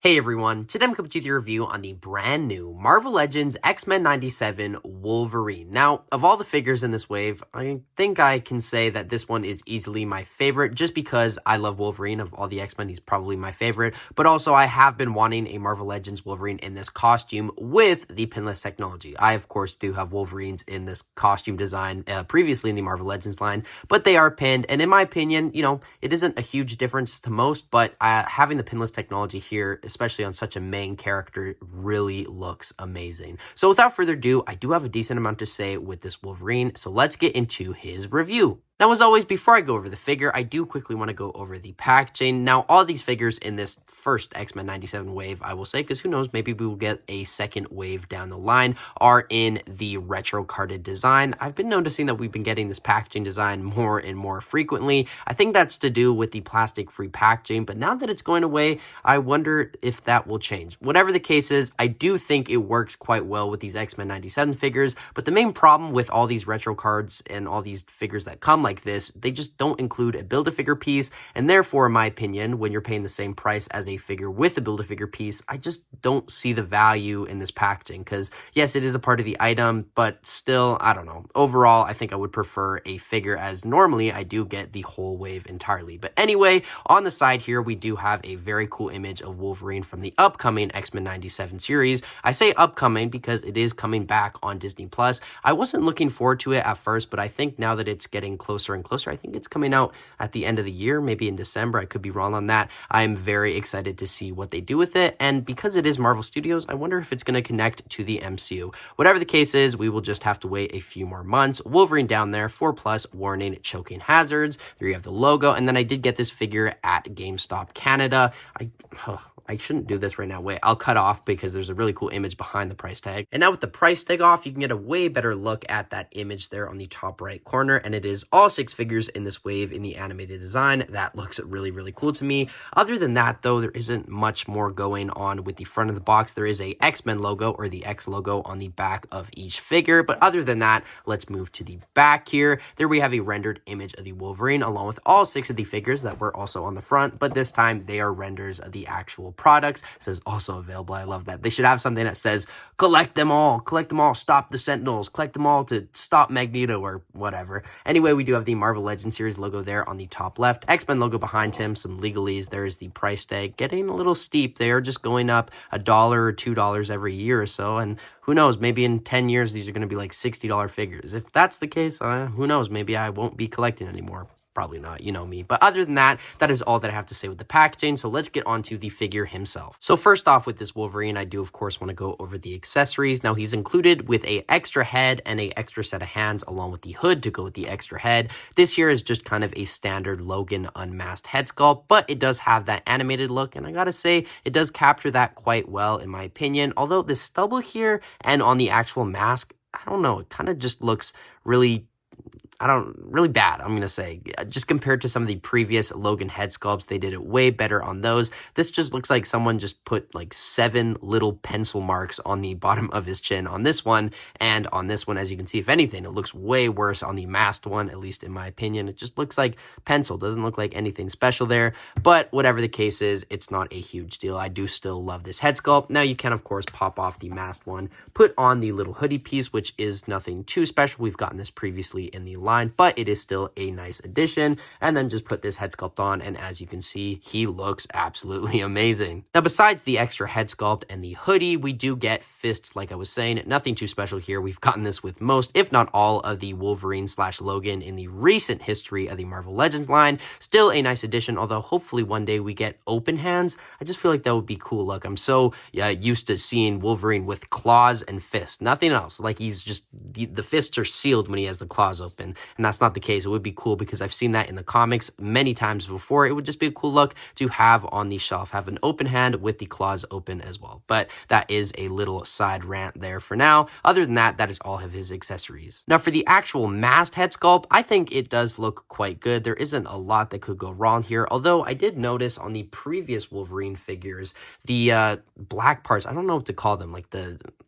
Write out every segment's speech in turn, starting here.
Hey everyone, today I'm coming to you with a review on the brand new Marvel Legends X-Men 97 Wolverine. Now, of all the figures in this wave, I think I can say that this one is easily my favorite just because I love Wolverine. Of all the X-Men, he's probably my favorite, but also I have been wanting a Marvel Legends Wolverine in this costume with the pinless technology. I, of course, do have Wolverines in this costume design previously in the Marvel Legends line, but they are pinned, and in my opinion, it isn't a huge difference to most, but having the pinless technology here, especially on such a main character, really looks amazing. So without further ado, I do have a decent amount to say with this Wolverine, so let's get into his review. Now, as always, before I go over the figure, I do quickly want to go over the packaging. Now, all these figures in this first X-Men 97 wave, I will say, because who knows, maybe we will get a second wave down the line, are in the retro carded design. I've been noticing that we've been getting this packaging design more and more frequently. I think that's to do with the plastic-free packaging, but now that it's going away, I wonder if that will change. Whatever the case is, I do think it works quite well with these X-Men 97 figures, but the main problem with all these retro cards and all these figures that come like this, they just don't include a Build-A-Figure piece, and therefore, in my opinion, when you're paying the same price as a figure with a Build-A-Figure piece, I just don't see the value in this packaging, because yes, it is a part of the item, but still, I don't know. Overall, I think I would prefer a figure, as normally I do get the whole wave entirely. But anyway, on the side here, we do have a very cool image of Wolverine from the upcoming X-Men 97 series. I say upcoming because it is coming back on Disney+. I wasn't looking forward to it at first, but I think now that it's getting closer and closer, I think it's coming out at the end of the year, maybe in December. I could be wrong on that. I'm very excited to see what they do with it, and because it is Marvel Studios, I wonder if it's going to connect to the MCU. Whatever the case is, we will just have to wait a few more months. Wolverine down there, 4+, warning, choking hazards. There you have the logo, and then I did get this figure at GameStop Canada. I shouldn't do this right now. Wait, I'll cut off because there's a really cool image behind the price tag. And now with the price tag off, you can get a way better look at that image there on the top right corner. And it is all 6 figures in this wave in the animated design. That looks really, really cool to me. Other than that, though, there isn't much more going on with the front of the box. There is a X-Men logo, or the X logo, on the back of each figure. But other than that, let's move to the back here. There we have a rendered image of the Wolverine along with all 6 of the figures that were also on the front. But this time, they are renders of the actual products. It says also available. I love that. They should have something that says collect them all, stop the Sentinels, collect them all to stop Magneto or whatever. Anyway, we do have the Marvel Legends series logo there on the top left, X-Men logo behind him, some legalese. There is the price tag getting a little steep. They are just going up $1 or $2 every year or so, and who knows, maybe in 10 years these are going to be like $60 figures. If that's the case, who knows, maybe I won't be collecting anymore. Probably not, you know me. But other than that, that is all that I have to say with the packaging. So let's get on to the figure himself. So first off, with this Wolverine, I do, of course, want to go over the accessories. Now, he's included with a extra head and a extra set of hands, along with the hood to go with the extra head. This here is just kind of a standard Logan unmasked head sculpt, but it does have that animated look. And I gotta say, it does capture that quite well, in my opinion. Although the stubble here and on the actual mask, I don't know, it kind of just looks really bad, I'm going to say. Just compared to some of the previous Logan head sculpts, they did it way better on those. This just looks like someone just put like 7 little pencil marks on the bottom of his chin on this one, and on this one, as you can see, if anything, it looks way worse on the masked one, at least in my opinion. It just looks like pencil, doesn't look like anything special there, but whatever the case is, it's not a huge deal. I do still love this head sculpt. Now, you can, of course, pop off the masked one, put on the little hoodie piece, which is nothing too special. We've gotten this previously in the line, but it is still a nice addition, and then just put this head sculpt on, and as you can see, he looks absolutely amazing. Now, besides the extra head sculpt and the hoodie, we do get fists, like I was saying. Nothing too special here. We've gotten this with most, if not all, of the Wolverine/Logan in the recent history of the Marvel Legends line. Still a nice addition, although hopefully one day we get open hands. I just feel like that would be cool. Look, I'm so used to seeing Wolverine with claws and fists, nothing else. Like, he's just, the fists are sealed when he has the claws open, and that's not the case. It would be cool because I've seen that in the comics many times before. It would just be a cool look to have on the shelf, have an open hand with the claws open as well. But that is a little side rant there for now. Other than that, that is all of his accessories. Now, for the actual masked head sculpt, I think it does look quite good. There isn't a lot that could go wrong here, although I did notice on the previous Wolverine figures, the black parts, I don't know what to call them, like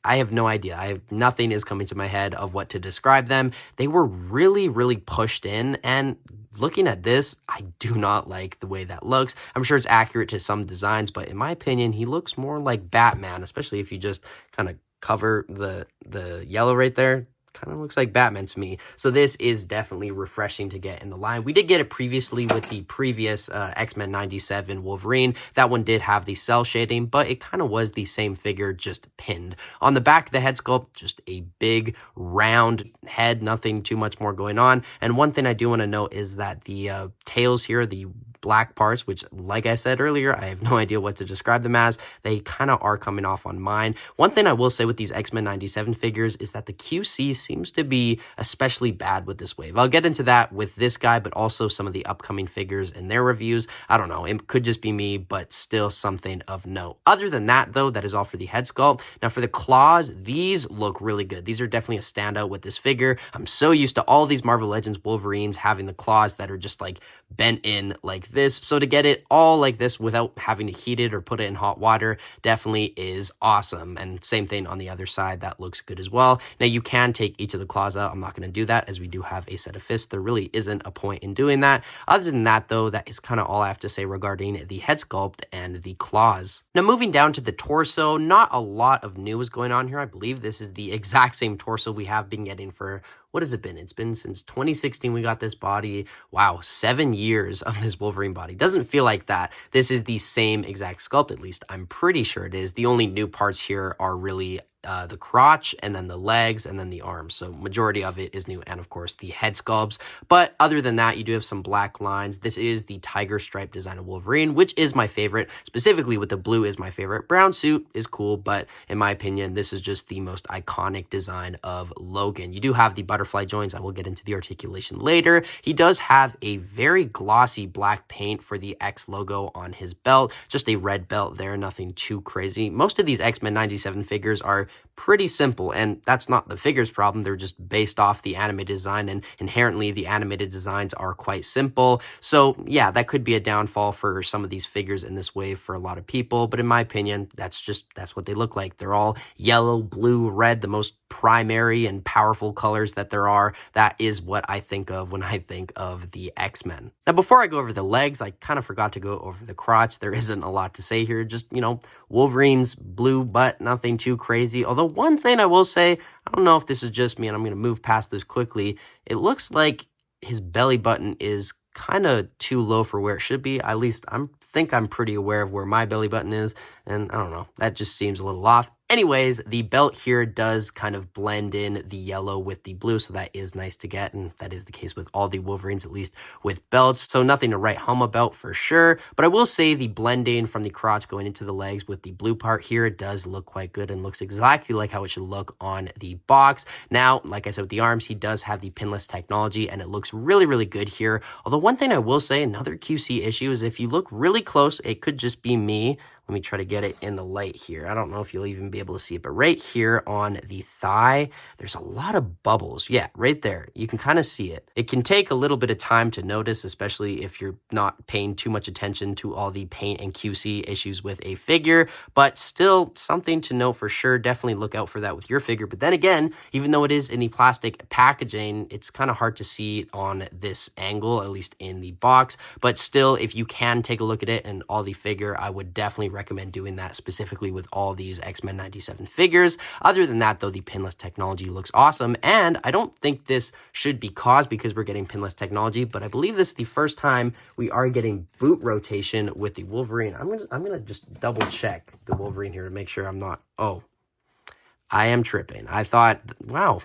I have no idea. Nothing is coming to my head of what to describe them. They were really, really pushed in, and looking at this, I do not like the way that looks. I'm sure it's accurate to some designs, but in my opinion, he looks more like Batman, especially if you just kind of cover the yellow right there. Kind of looks like Batman to me. So this is definitely refreshing to get in the line. We did get it previously with the previous X-Men 97 Wolverine. That one did have the cell shading, but it kind of was the same figure, just pinned. On the back of the head sculpt, just a big round head, nothing too much more going on. And one thing I do want to note is that the tails here, the black parts, which, like I said earlier, I have no idea what to describe them as. They kind of are coming off on mine. One thing I will say with these X-Men 97 figures is that the QC seems to be especially bad with this wave. I'll get into that with this guy, but also some of the upcoming figures and their reviews. I don't know. It could just be me, but still something of note. Other than that, though, that is all for the head sculpt. Now, for the claws, these look really good. These are definitely a standout with this figure. I'm so used to all these Marvel Legends Wolverines having the claws that are just like bent in like this. So to get it all like this without having to heat it or put it in hot water definitely is awesome. And same thing on the other side, that looks good as well. Now you can take each of the claws out. I'm not going to do that as we do have a set of fists. There really isn't a point in doing that. Other than that, though, that is kind of all I have to say regarding the head sculpt and the claws. Now moving down to the torso, not a lot of news going on here. I believe this is the exact same torso we have been getting for, what has it been? It's been since 2016 we got this body. Wow, 7 years of this Wolverine body. Doesn't feel like that. This is the same exact sculpt, at least I'm pretty sure it is. The only new parts here are really the crotch and then the legs and then the arms. So majority of it is new, and of course the head sculpts. But other than that, you do have some black lines. This is the tiger stripe design of Wolverine, which is my favorite. Specifically with the blue is my favorite. Brown suit is cool, but in my opinion, this is just the most iconic design of Logan. You do have the butterfly joints. I will get into the articulation later. He does have a very glossy black paint for the X logo on his belt. Just a red belt there, nothing too crazy. Most of these X-Men 97 figures are pretty simple, and that's not the figure's problem. They're just based off the animated design, and inherently the animated designs are quite simple. So yeah, that could be a downfall for some of these figures in this wave for a lot of people, but in my opinion, that's what they look like. They're all yellow, blue, red, the most primary and powerful colors that there are. That is what I think of when I think of the X-Men. Now, before I go over the legs, I kind of forgot to go over the crotch. There isn't a lot to say here. Just, Wolverine's blue butt, nothing too crazy. Although one thing I will say, I don't know if this is just me, and I'm going to move past this quickly. It looks like his belly button is kind of too low for where it should be. At least think I'm pretty aware of where my belly button is, and I don't know, that just seems a little off. Anyways, the belt here does kind of blend in the yellow with the blue, so that is nice to get, and that is the case with all the Wolverines, at least with belts. So nothing to write home about for sure, but I will say the blending from the crotch going into the legs with the blue part here does look quite good and looks exactly like how it should look on the box. Now, like I said, with the arms, he does have the pinless technology, and it looks really, really good here. Although one thing I will say, another QC issue, is if you look really close, it could just be me. Let me try to get it in the light here. I don't know if you'll even be able to see it, but right here on the thigh, there's a lot of bubbles. Yeah, right there. You can kind of see it. It can take a little bit of time to notice, especially if you're not paying too much attention to all the paint and QC issues with a figure, but still something to know for sure. Definitely look out for that with your figure. But then again, even though it is in the plastic packaging, it's kind of hard to see on this angle, at least in the box. But still, if you can take a look at it and all the figure, I would definitely recommend doing that, specifically with all these X-Men 97 figures. Other than that, though, the pinless technology looks awesome, and I don't think this should be caused because we're getting pinless technology, but I believe this is the first time we are getting boot rotation with the Wolverine. I'm gonna just double check the Wolverine here to make sure I'm not. Oh, I am tripping. I thought, wow,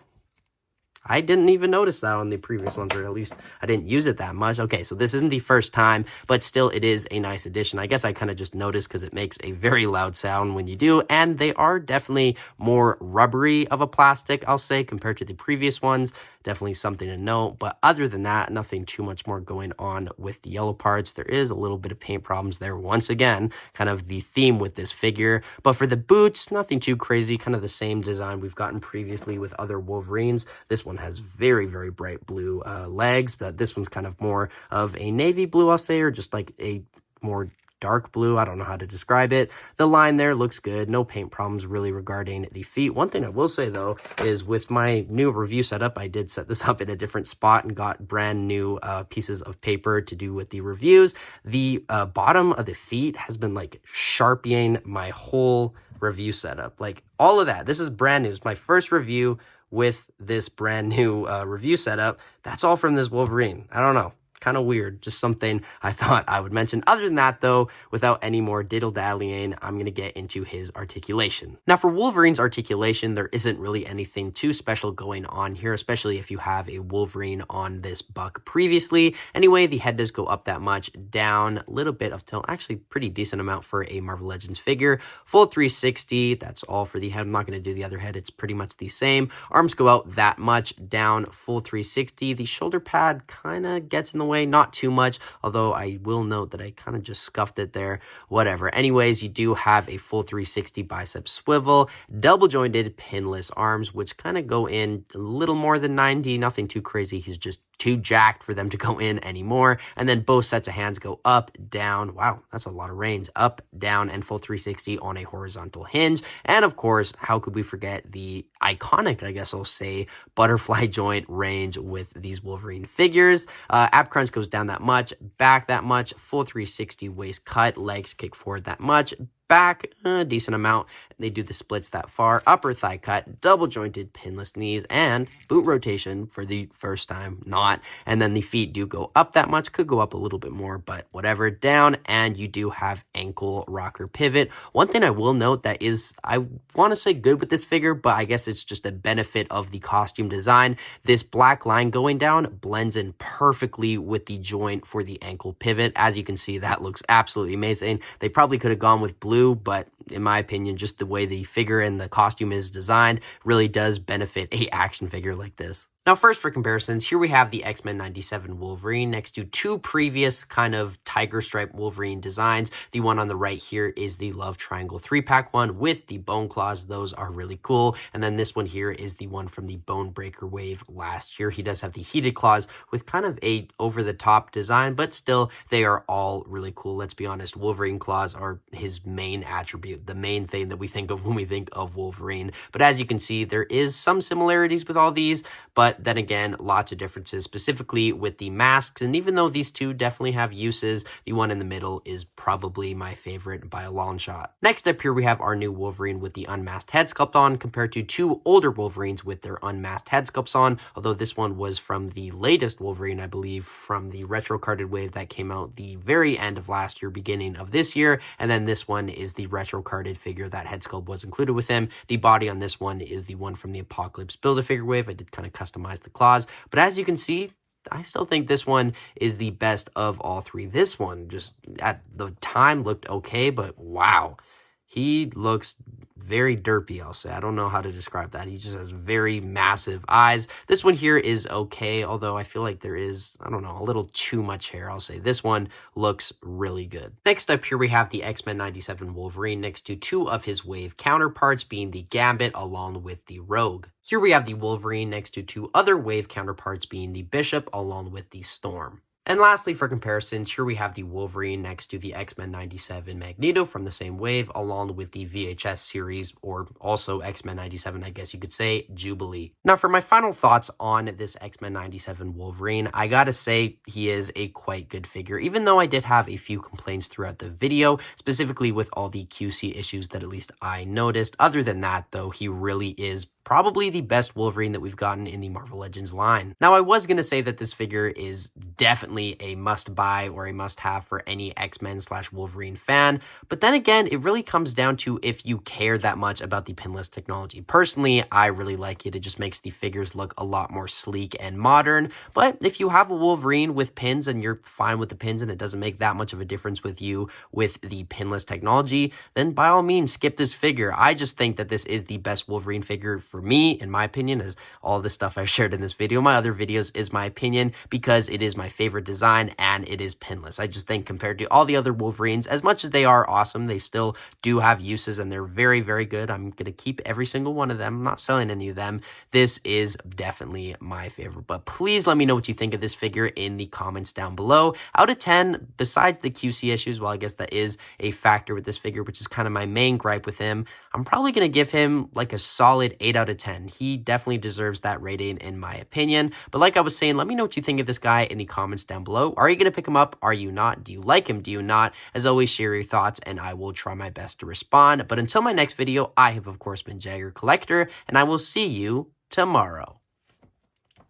I didn't even notice that on the previous ones, or at least I didn't use it that much. Okay, so this isn't the first time, but still it is a nice addition. I guess I kind of just noticed because it makes a very loud sound when you do, and they are definitely more rubbery of a plastic, I'll say, compared to the previous ones. Definitely something to note, but other than that, nothing too much more going on with the yellow parts. There is a little bit of paint problems there, once again, kind of the theme with this figure. But for the boots, nothing too crazy, kind of the same design we've gotten previously with other Wolverines. This one has very, very bright blue legs, but this one's kind of more of a navy blue, I'll say, or just like a more dark blue. I don't know how to describe it. The line there looks good. No paint problems really regarding the feet. One thing I will say though is with my new review setup, I did set this up in a different spot and got brand new pieces of paper to do with the reviews. The bottom of the feet has been like sharpieing my whole review setup. Like all of that. This is brand new. It's my first review with this brand new review setup. That's all from this Wolverine. I don't know. Kind of weird. Just something I thought I would mention. Other than that, though, without any more diddle-dallying, I'm going to get into his articulation. Now, for Wolverine's articulation, there isn't really anything too special going on here, especially if you have a Wolverine on this buck previously. Anyway, the head does go up that much, down a little bit of tilt, actually pretty decent amount for a Marvel Legends figure. Full 360, that's all for the head. I'm not going to do the other head. It's pretty much the same. Arms go out that much, down, full 360. The shoulder pad kind of gets in the way. Not too much, although I will note that I kind of just scuffed it there. Whatever. Anyways, you do have a full 360 bicep swivel, double jointed pinless arms, which kind of go in a little more than 90. Nothing too crazy. He's just too jacked for them to go in anymore. And then both sets of hands go up, down. Wow, that's a lot of range. Up, down, and full 360 on a horizontal hinge. And of course, how could we forget the iconic, I guess I'll say, butterfly joint range with these Wolverine figures. Ab crunch goes down that much, back that much, full 360 waist cut, legs kick forward that much, back a decent amount. They do the splits that far, upper thigh cut, double jointed pinless knees, and boot rotation for the first time, not. And then the feet do go up that much, could go up a little bit more, but whatever, down. And you do have ankle rocker pivot. One thing I will note that is, I want to say good with this figure, but I guess it's just a benefit of the costume design. This black line going down blends in perfectly with the joint for the ankle pivot. As you can see, that looks absolutely amazing. They probably could have gone with blue, but in my opinion, just the way the figure and the costume is designed really does benefit a action figure like this. Now, first for comparisons, here we have the X-Men 97 Wolverine next to two previous kind of tiger stripe Wolverine designs. The one on the right here is the Love Triangle 3-pack one with the bone claws. Those are really cool. And then this one here is the one from the Bone Breaker wave last year. He does have the heated claws with kind of a over-the-top design, but still, they are all really cool. Let's be honest, Wolverine claws are his main attribute, the main thing that we think of when we think of Wolverine. But as you can see, there is some similarities with all these, but then again, lots of differences, specifically with the masks. And even though these two definitely have uses, the one in the middle is probably my favorite by a long shot. Next up here, we have our new Wolverine with the unmasked head sculpt on, compared to two older Wolverines with their unmasked head sculpts on, although this one was from the latest Wolverine, I believe, from the retro carded wave that came out the very end of last year, beginning of this year. And then this one is the retro carded figure. That head sculpt was included with him. The body on this one is the one from the Apocalypse Build-A-Figure wave. I did kind of customize the claws, but as you can see, I still think this one is the best of all three. This one just at the time looked okay, but wow, he looks very derpy, I'll say. I don't know how to describe that. He just has very massive eyes. This one here is okay, although I feel like there is, I don't know, a little too much hair, I'll say. This one looks really good. Next up here, we have the X-Men 97 Wolverine next to two of his wave counterparts, being the Gambit along with the Rogue. Here we have the Wolverine next to two other wave counterparts, being the Bishop along with the Storm. And lastly, for comparisons, here we have the Wolverine next to the X-Men 97 Magneto from the same wave, along with the VHS series, or also X-Men 97, I guess you could say, Jubilee. Now, for my final thoughts on this X-Men 97 Wolverine, I gotta say he is a quite good figure, even though I did have a few complaints throughout the video, specifically with all the QC issues that at least I noticed. Other than that, though, he really is probably the best Wolverine that we've gotten in the Marvel Legends line. Now, I was going to say that this figure is definitely a must-buy or a must-have for any X-Men/Wolverine fan, but then again, it really comes down to if you care that much about the pinless technology. Personally, I really like it. It just makes the figures look a lot more sleek and modern, but if you have a Wolverine with pins and you're fine with the pins and it doesn't make that much of a difference with you with the pinless technology, then by all means, skip this figure. I just think that this is the best Wolverine figure for me, in my opinion, as all the stuff I shared in this video, my other videos, is my opinion because it is my favorite design and it is pinless. I just think compared to all the other Wolverines, as much as they are awesome, they still do have uses and they're very, very good. I'm going to keep every single one of them. I'm not selling any of them. This is definitely my favorite, but please let me know what you think of this figure in the comments down below. Out of 10, besides the QC issues, well, I guess that is a factor with this figure, which is kind of my main gripe with him, I'm probably going to give him like a solid 8 out of 10. He definitely deserves that rating in my opinion. But like I was saying, let me know what you think of this guy in the comments down below. Are you going to pick him up? Are you not? Do you like him? Do you not? As always, share your thoughts and I will try my best to respond. But until my next video, I have of course been Jagger Collector and I will see you tomorrow.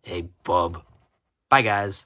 Hey, bub. Bye, guys.